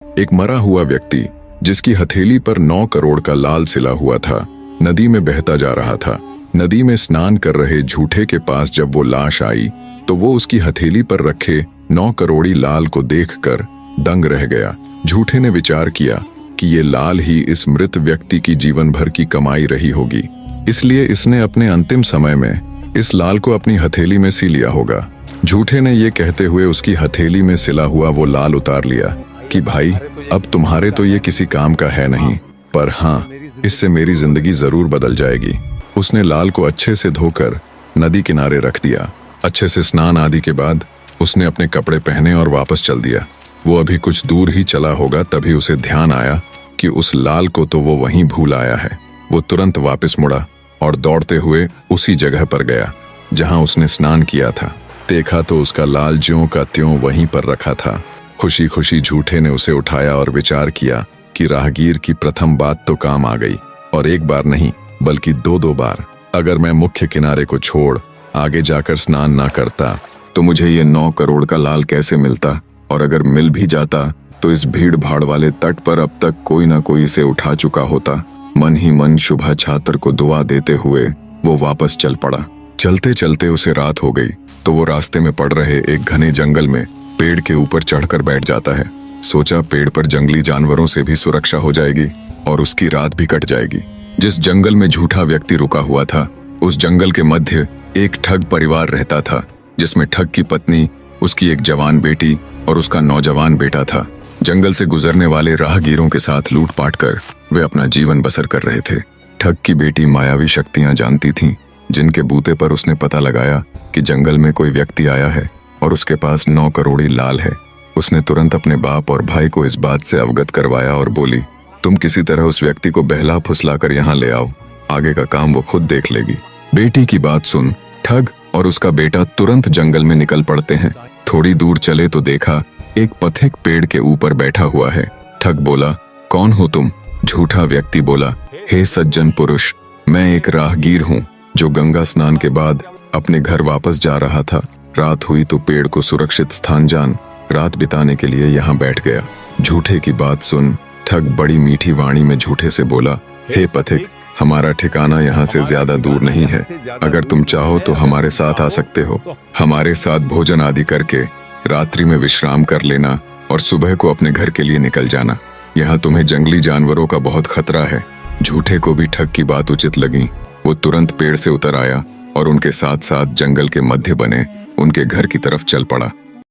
एक मरा हुआ व्यक्ति जिसकी हथेली पर 9 करोड़ का लाल सिला हुआ था, नदी में बहता जा रहा था। नदी में स्नान कर रहे झूठे के पास जब वो लाश आई तो वो उसकी हथेली पर रखे 9 करोड़ी लाल को देखकर दंग रह गया। झूठे ने विचार किया कि ये लाल ही इस मृत व्यक्ति की जीवन भर की कमाई रही होगी, इसलिए इसने अपने अंतिम समय में इस लाल को अपनी हथेली में सी लिया होगा। झूठे ने ये कहते हुए उसकी हथेली में सिला हुआ वो लाल उतार लिया कि भाई अब तुम्हारे तो ये किसी काम का है नहीं, पर हाँ, इससे मेरी जिंदगी जरूर बदल जाएगी। उसने लाल को अच्छे से धोकर नदी किनारे रख दिया। अच्छे से स्नान आदि के बाद उसने अपने कपड़े पहने और वापस चल दिया। वो अभी कुछ दूर ही चला होगा तभी उसे ध्यान आया कि उस लाल को तो वो वहीं भूल आया है। वो तुरंत वापस मुड़ा और दौड़ते हुए उसी जगह पर गया जहां उसने स्नान किया था। देखा तो उसका लाल ज्यों का त्यों वहीं पर रखा था। खुशी खुशी झूठे ने उसे उठाया और विचार किया कि राहगीर की प्रथम बात तो काम आ गई, और एक बार नहीं बल्कि 2-2 बार। अगर मैं मुख्य किनारे को छोड़ आगे जाकर स्नान ना करता तो मुझे ये 9 करोड़ का लाल कैसे मिलता, और अगर मिल भी जाता तो इस भीड़ भाड़ वाले तट पर अब तक कोई ना कोई इसे उठा चुका होता। मन ही मन शुभा छात्र को दुआ देते हुए वो वापस चल पड़ा। चलते चलते उसे रात हो गई तो वो रास्ते में पड़ रहे एक घने जंगल में पेड़ के ऊपर चढ़कर बैठ जाता है। सोचा पेड़ पर जंगली जानवरों से भी सुरक्षा हो जाएगी और उसकी रात भी कट जाएगी। जिस जंगल में झूठा व्यक्ति रुका हुआ था उस जंगल के मध्य एक ठग परिवार रहता था, जिसमें ठग की पत्नी, उसकी एक जवान बेटी और उसका नौजवान बेटा था। जंगल से गुजरने वाले राहगीरों के साथ लूटपाट कर वे अपना जीवन बसर कर रहे थे। ठग की बेटी मायावी शक्तियां जानती थीं, जिनके बूते पर उसने पता लगाया कि जंगल में कोई व्यक्ति आया है और उसके पास 9 करोड़ी लाल है। उसने तुरंत अपने बाप और भाई को इस बात से अवगत करवाया और बोली, तुम किसी तरह उस व्यक्ति को बहला फुसला कर यहाँ ले आओ, आगे का काम वो खुद देख लेगी। बेटी की बात सुन ठग और उसका बेटा तुरंत जंगल में निकल पड़ते हैं। थोड़ी दूर चले तो देखा एक पथिक पेड़ के ऊपर बैठा हुआ है। ठग बोला, कौन हो तुम? झूठा व्यक्ति बोला, हे सज्जन पुरुष, मैं एक राहगीर हूँ जो गंगा स्नान के बाद अपने घर वापस जा रहा था। रात हुई तो पेड़ को सुरक्षित स्थान जान रात बिताने के लिए यहाँ बैठ गया। झूठे की बात सुन ठग बड़ी मीठी वाणी में झूठे से बोला, हे पथिक, हमारा ठिकाना यहाँ से ज्यादा दूर नहीं है। अगर तुम चाहो तो हमारे साथ आ सकते हो। हमारे साथ भोजन आदि करके रात्रि में विश्राम कर लेना और सुबह को अपने घर के लिए निकल जाना। यहाँ तुम्हें जंगली जानवरों का बहुत खतरा है। झूठे को भी ठग की बात उचित लगी। वो तुरंत पेड़ से उतर आया और उनके साथ साथ जंगल के मध्य बने उनके घर की तरफ चल पड़ा।